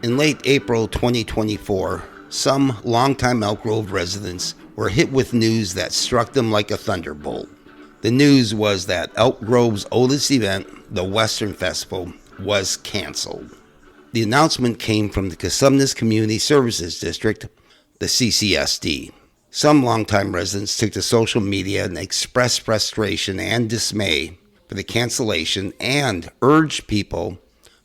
In late April 2024, some longtime Elk Grove residents were hit with news that struck them like a thunderbolt. The news was that Elk Grove's oldest event, the Western Festival, was canceled. The announcement came from the Cosumnes Community Services District, the CCSD. Some longtime residents took to social media and expressed frustration and dismay for the cancellation and urged people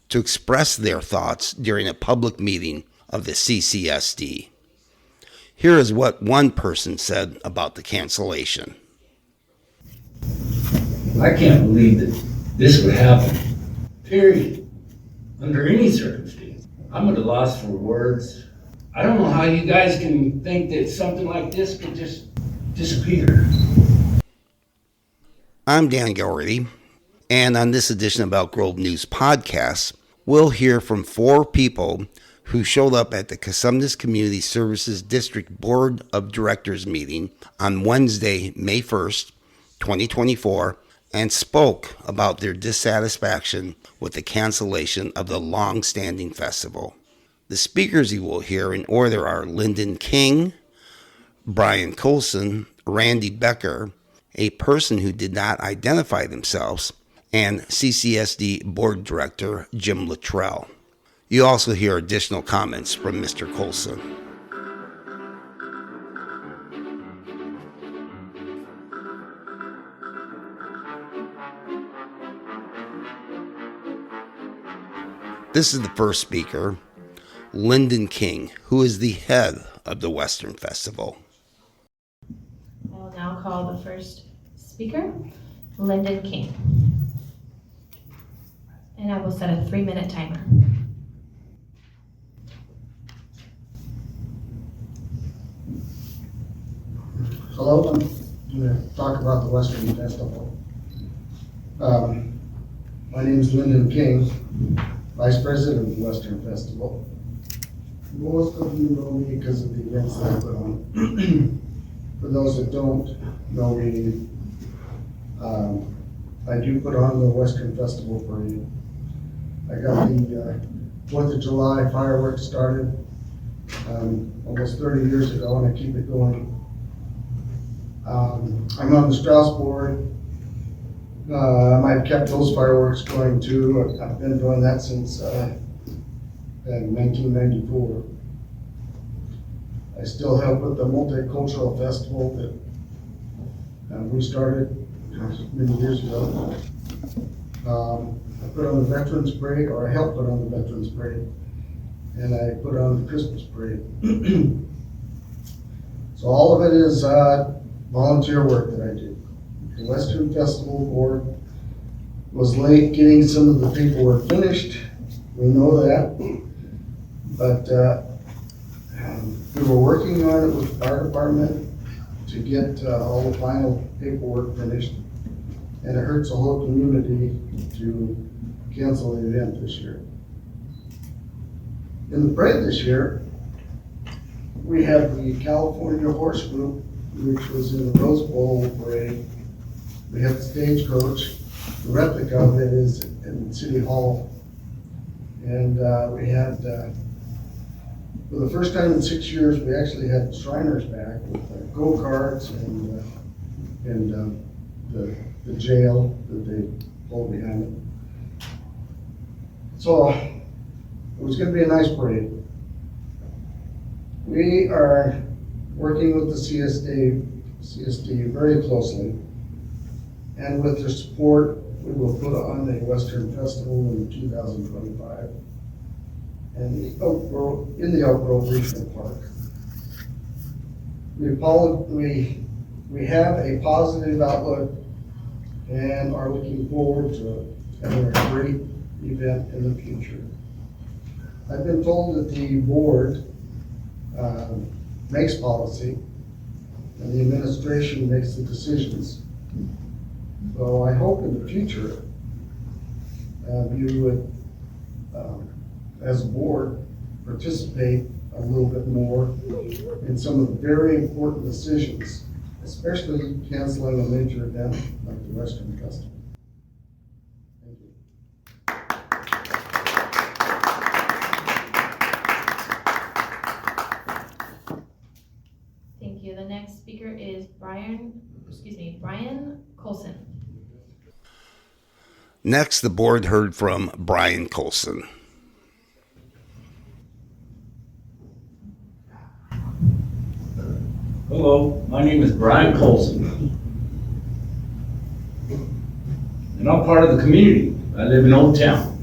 to express their thoughts during a public meeting of the CCSD. Here is what one person said about the cancellation. I can't believe that this would happen, period, under any circumstance. I'm at a loss for words. I don't know how you guys can think that something like this could just disappear. I'm Dan Garrity, and on this edition of Elk Grove News Podcast, we'll hear from 4 people who showed up at the Cosumnes Community Services District Board of Directors meeting on Wednesday, May 1st, 2024, and spoke about their dissatisfaction with the cancellation of the long-standing festival. The speakers you will hear in order are Lynden King, Brian Coulson, Randy Bekker, a person who did not identify themselves, and CCSD Board Director Jim Luttrel. You also hear additional comments from Mr. Coulson. This is the first speaker, Lynden King, who is the head of the Western Festival. I will now call the first speaker, Lynden King. And I will set a 3-minute timer. Hello, I'm going to talk about the Western Festival. My name is Lynden King, Vice President of the Western Festival. Most of you know me because of the events that I put on. For those that don't know me, I do put on the Western Festival Parade. I got the 4th of July fireworks started almost 30 years ago, and I keep it going. I'm on the Strauss board. I've kept those fireworks going too. I've been doing that since 1994. I still help with the multicultural festival that we started many years ago. I put on the Veterans Parade, or I helped put on the Veterans Parade, and I put on the Christmas Parade. So all of it is volunteer work that I do. The Western Festival Board was late getting some of the paperwork finished. We know that, but we were working on it with the fire department to get all the final paperwork finished, and it hurts the whole community to cancel the event this year. In the parade this year, we have the California Horse Group, which was in the Rose Bowl parade. We have the Stagecoach, the replica of it is in City Hall. And we had, for the first time in 6 years, we actually had Shriners back with go-karts and the jail that they pulled behind it. So it was going to be a nice parade. We are working with the CSD very closely, and with their support, we will put on the Western Festival in 2025 and in the Elk Grove Regional Park. We have a positive outlook and are looking forward to having a great event in the future. I've been told that the board makes policy and the administration makes the decisions. So I hope in the future you would as a board, participate a little bit more in some of the very important decisions, especially canceling a major event like the Western Festival. Thank you. Thank you. The next speaker is Brian Coulson. Next, the board heard from Brian Coulson. Hello, my name is Brian Coulson. And I'm part of the community. I live in Old Town.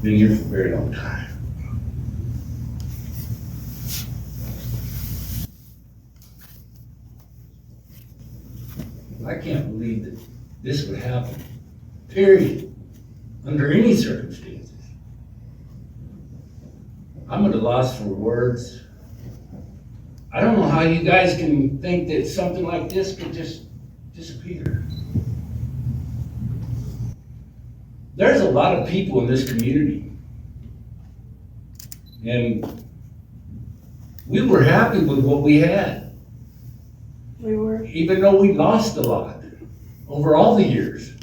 Been here for a very long time. I can't believe that this would happen, period, under any circumstances. I'm at a loss for words. I don't know how you guys can think that something like this could just disappear. There's a lot of people in this community, and we were happy with what we had. We were. Even though we lost a lot over all the years.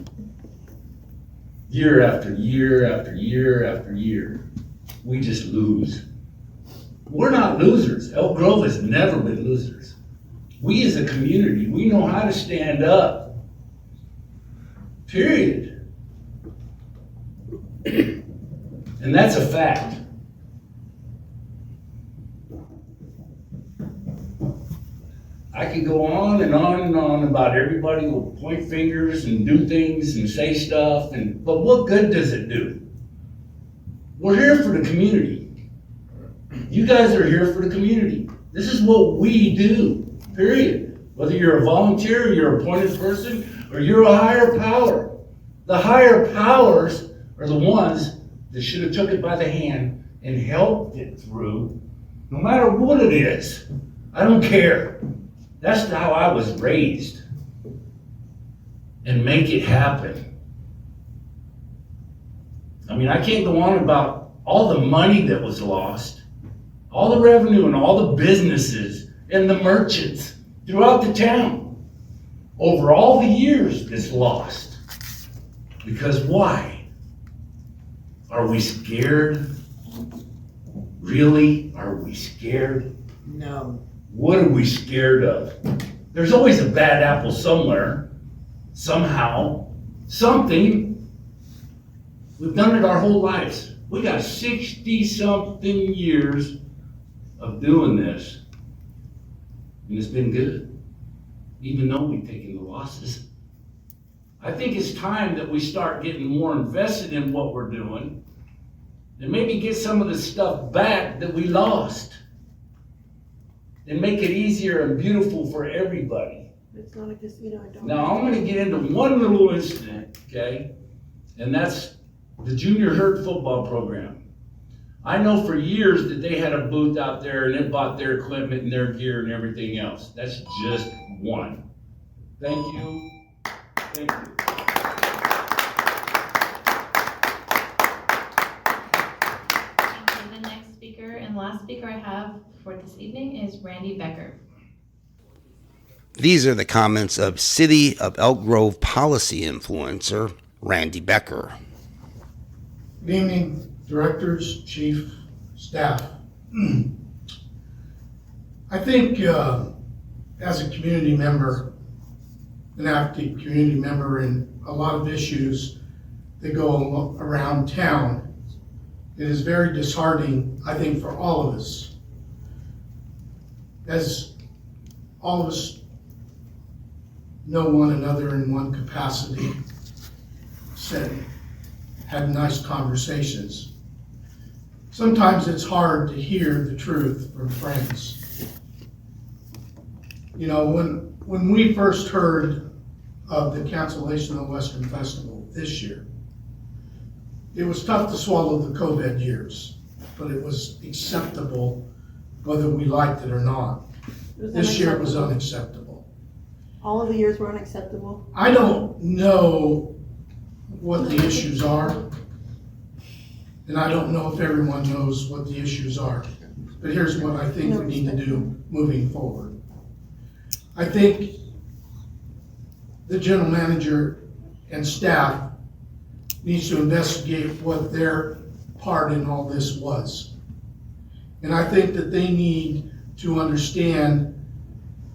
Year after year after year after year, we just lose. We're not losers. Elk Grove has never been losers. We as a community, we know how to stand up. Period. And that's a fact. I could go on and on and on about everybody who will point fingers and do things and say stuff, but what good does it do? We're here for the community. You guys are here for the community. This is what we do, period. Whether you're a volunteer, or you're an appointed person, or you're a higher power. The higher powers are the ones that should have took it by the hand and helped it through, no matter what it is. I don't care. That's how I was raised. And make it happen. I mean, I can't go on about all the money that was lost, all the revenue and all the businesses and the merchants throughout the town over all the years that's lost. Because why? Are we scared? Really? Are we scared? No. What are we scared of? There's always a bad apple somewhere, somehow, something. We've done it our whole lives. We got 60-something years of doing this, and it's been good, even though we've taken the losses. I think it's time that we start getting more invested in what we're doing, and maybe get some of the stuff back that we lost. And make it easier and beautiful for everybody. It's not a casino, I don't. Now, I'm gonna get into one little incident, okay? And that's the junior herd football program. I know for years that they had a booth out there and it bought their equipment and their gear and everything else. That's just one. Thank you. Thank you. Thank you. The next speaker and last speaker I have for this evening is Randy Bekker. These are the comments of City of Elk Grove policy influencer, Randy Bekker. Good evening, directors, chief, staff. I think as a community member, an active community member in a lot of issues that go around town, it is very disheartening, I think, for all of us. As all of us know one another in one capacity, had nice conversations. Sometimes it's hard to hear the truth from friends. You know, when we first heard of the cancellation of the Western Festival this year, it was tough to swallow the COVID years, but it was acceptable whether we liked it or not. This year it was unacceptable. All of the years were unacceptable. I don't know what the issues are. And I don't know if everyone knows what the issues are, but here's what I think we need to do moving forward. I think the general manager and staff needs to investigate what their part in all this was. And I think that they need to understand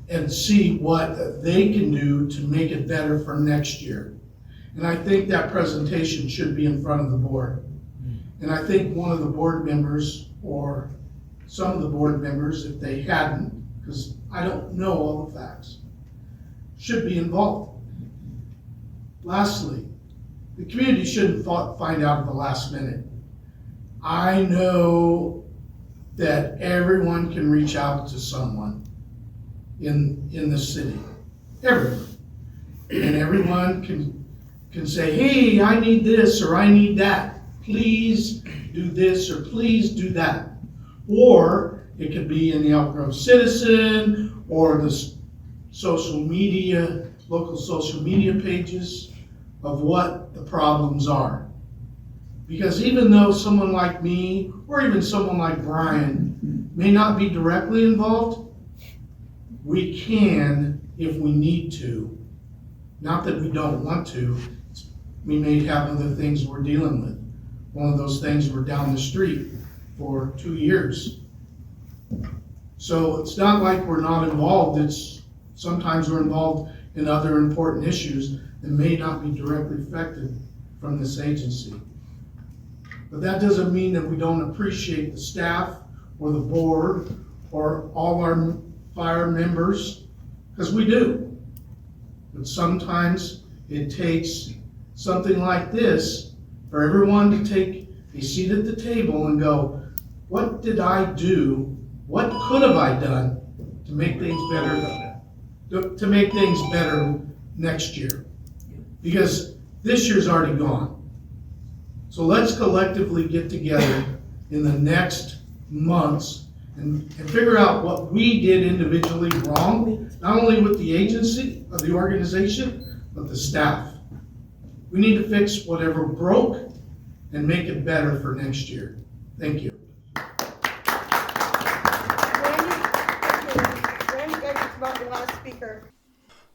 and see what they can do to make it better for next year. And I think that presentation should be in front of the board. And I think one of the board members, or some of the board members, if they hadn't, because I don't know all the facts, should be involved. Lastly, the community shouldn't find out at the last minute. I know that everyone can reach out to someone in the city, everyone. And everyone can say, hey, I need this or I need that. Please do this or please do that. Or it could be in the Elk Grove Citizen or the social media, local social media pages of what the problems are. Because even though someone like me or even someone like Brian may not be directly involved, we can if we need to. Not that we don't want to. We may have other things we're dealing with. One of those things, we're down the street for 2 years. So it's not like we're not involved. It's sometimes we're involved in other important issues that may not be directly affected from this agency. But that doesn't mean that we don't appreciate the staff or the board or all our fire members, because we do. But sometimes it takes something like this for everyone to take a seat at the table and go, what did I do? What could have I done to make things better, to make things better next year? Because this year's already gone. So let's collectively get together in the next months and figure out what we did individually wrong, not only with the agency or the organization, but the staff. We need to fix whatever broke and make it better for next year. Thank you. Randy Becker's about the last speaker.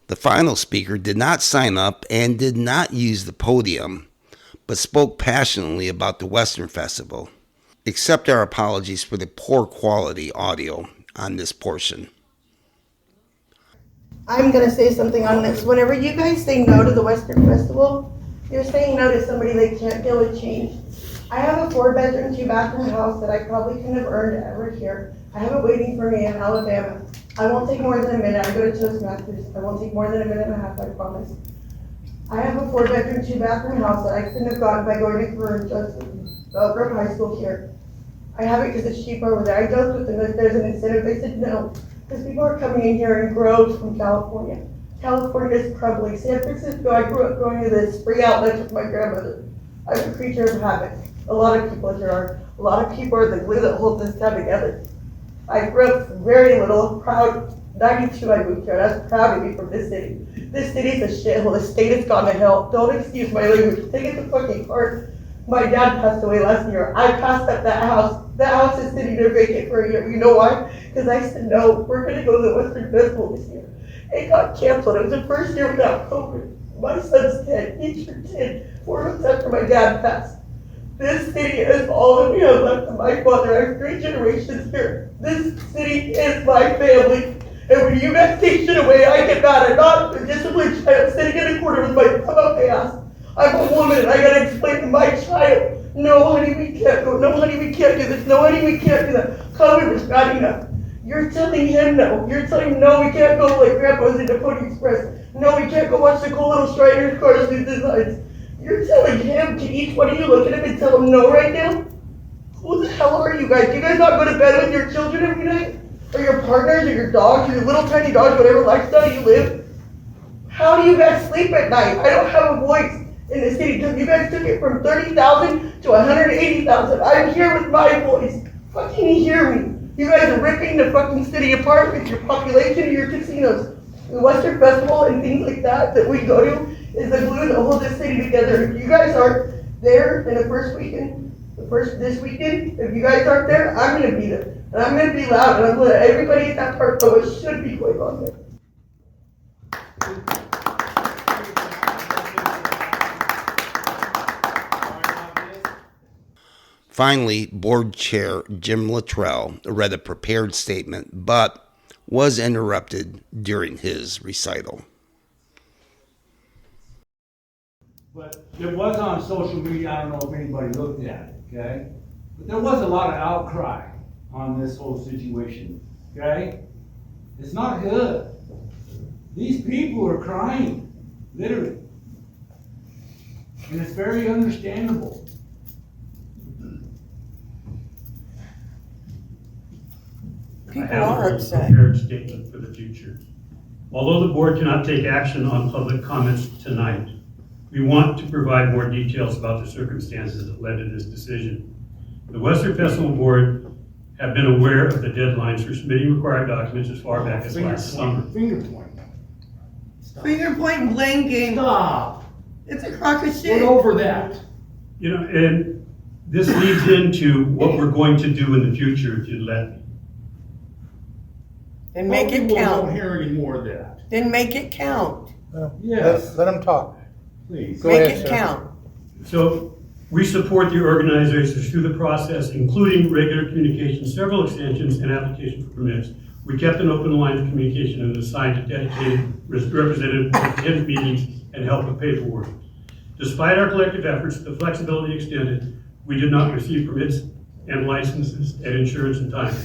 The final speaker did not sign up and did not use the podium, but spoke passionately about the Western Festival. Accept our apologies for the poor quality audio on this portion. I'm gonna say something on this. Whenever you guys say no to the Western Festival, you're saying no to somebody that can't deal with change. I have a 4-bedroom, 2-bathroom house that I probably couldn't have earned ever here. I have it waiting for me in Alabama. I won't take more than a minute. I go to Toastmasters. I won't take more than a minute and a half, I promise. I have a 4-bedroom, 2-bathroom house that I couldn't have gotten by going to Career Grove High School here. I have it because it's cheaper over there. I joked with them that there's an incentive. They said no, because people are coming in here in groves from California. California is crumbling. San Francisco, I grew up going to this free outlet with my grandmother. I'm a creature of habit. A lot of people here are. A lot of people are the glue that holds this town together. I grew up very little, proud. 92 I moved here, and I was proud to be from this city. This city's a shithole. The state has gone to hell. Don't excuse my language. Take it to fucking heart. My dad passed away last year. I passed up that house. That house is sitting there vacant for a year. You know why? Because I said, no, we're going to go to the Western Festival this year. It got canceled. It was the first year without COVID. My son's 10. He turned 10 4 months after my dad passed. This city is all that we have left of my father. I have 3 generations here. This city is my family. And when you guys take shit away, I get mad. I'm not a disciplined child sitting in a corner with my thumb up my ass. I'm a woman and I gotta explain to my child, no honey, we can't go, no honey, we can't do this, no honey, we can't do that. COVID is bad enough. You're telling him no. You're telling him no, we can't go like Grandpa's in the Pony Express. No, we can't go watch the cool little Strider's cars do designs. You're telling him to each one of you look at him and tell him no right now? Who the hell are you guys? Do you guys not go to bed with your children every night? Or your partners, or your dogs, or your little tiny dogs, whatever lifestyle you live? How do you guys sleep at night? I don't have a voice in the city because you guys took it from 30,000 to 180,000. I'm here with my voice. Fucking hear me. You guys are ripping the fucking city apart with your population and your casinos. The Western Festival and things like that we go to is the glue that holds this city together. If you guys aren't there in the first weekend, This weekend, if you guys aren't there, I'm gonna be there. And I'm gonna be loud, and I'm gonna let everybody at that park know what should be going on there. Finally, Board Chair Jim Luttrel read a prepared statement, but was interrupted during his recital. But it was on social media, I don't know if anybody looked at it, okay? But there was a lot of outcry on this whole situation, okay? It's not good. These people are crying, literally. And it's very understandable. I have a prepared statement for the future. Although the board cannot take action on public comments tonight, we want to provide more details about the circumstances that led to this decision. The Western Festival Board have been aware of the deadlines for submitting required documents as far back as last summer. Finger point. Finger point and blame game. Stop. It's a crock of Get shit. over that. You know, and this leads into what we're going to do in the future if you'd let me. Then make it People don't count. hear any more of that. Then make it count. Yes, Let them talk. please. Go Make ahead, it sir. count. So we support the organizers through the process, including regular communication, several extensions, and application for permits. We kept an open line of communication and assigned a dedicated representative to attend meetings and help with paperwork. Despite our collective efforts, the flexibility extended, we did not receive permits and licenses and insurance in time.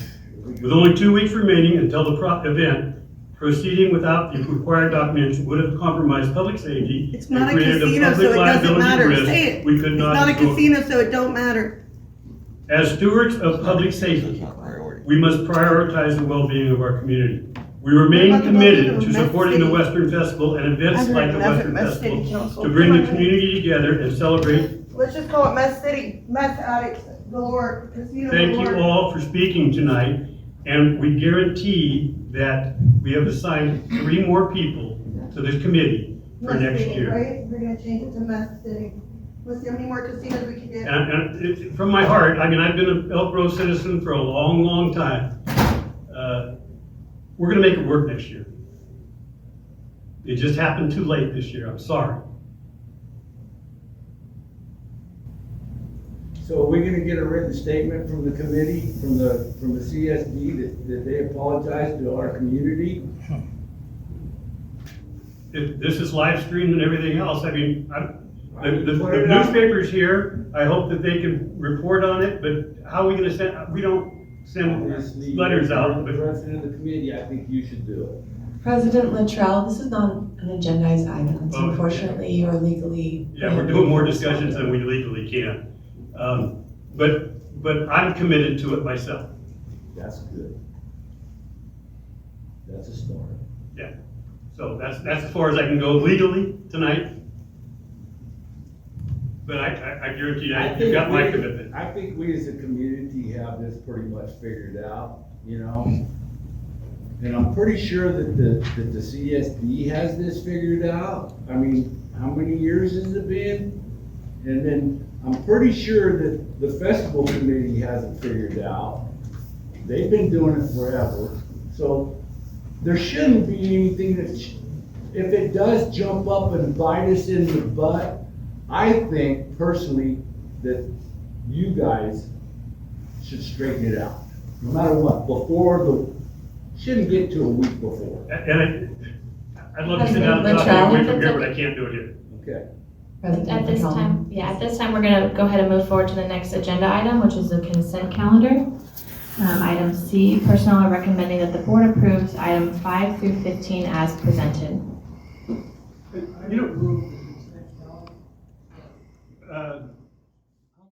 With only 2 weeks remaining until the event, proceeding without the required documents would have compromised public safety It's and not a created a casino, so public it doesn't liability matter. risk Say it. we could It's not not a absorb. casino, so it don't matter. As stewards of public safety, we must prioritize the well-being of our community. We remain What about the committed well-being to of Meth supporting the City? Western Festival and events I've like heard the enough at Western Meth City Festival Council. to bring the Come on. community together and celebrate. Let's just call it Meth City, meth addicts galore, casino Thank galore. you all for speaking tonight, and we guarantee that we have assigned 3 more people to this committee for Meth next City, year. right? We're gonna change it to Meth City. Let's see how many more casinos we can get. From my heart, I mean, I've been an Elk Grove citizen for a long, long time. We're gonna make it work next year. It just happened too late this year, I'm sorry. So are we gonna get a written statement from the committee, from the CSD that they apologize to our community? If this is live streamed and everything else, I mean, the Put it out. newspaper's here, I hope that they can report on it, but how are we gonna send, we don't send Obviously, letters you're out, the but president of the committee, I think you should do it. President Luttrel, this is not an agendized item, so Oh, unfortunately you are legally. yeah, we're doing more discussions than we legally can. But I'm committed to it myself. That's good. That's a start. Yeah, so that's as far as I can go legally tonight. But I guarantee you, you've got my commitment. I think we as a community have this pretty much figured out, you know? And I'm pretty sure that the CSD has this figured out. I mean, how many years has it been? And then I'm pretty sure that the festival committee has it figured out. They've been doing it forever. So there shouldn't be anything that, if it does jump up and bite us in the butt, I think personally that you guys should straighten it out, no matter what, shouldn't get to a week before. And I'd love to sit down and talk to you away from here, but I can't do it here. Okay. At this time, at this time, we're gonna go ahead and move forward to the next agenda item, which is the consent calendar. Item C, personnel are recommending that the board approves item 5 through 15 as presented. You know,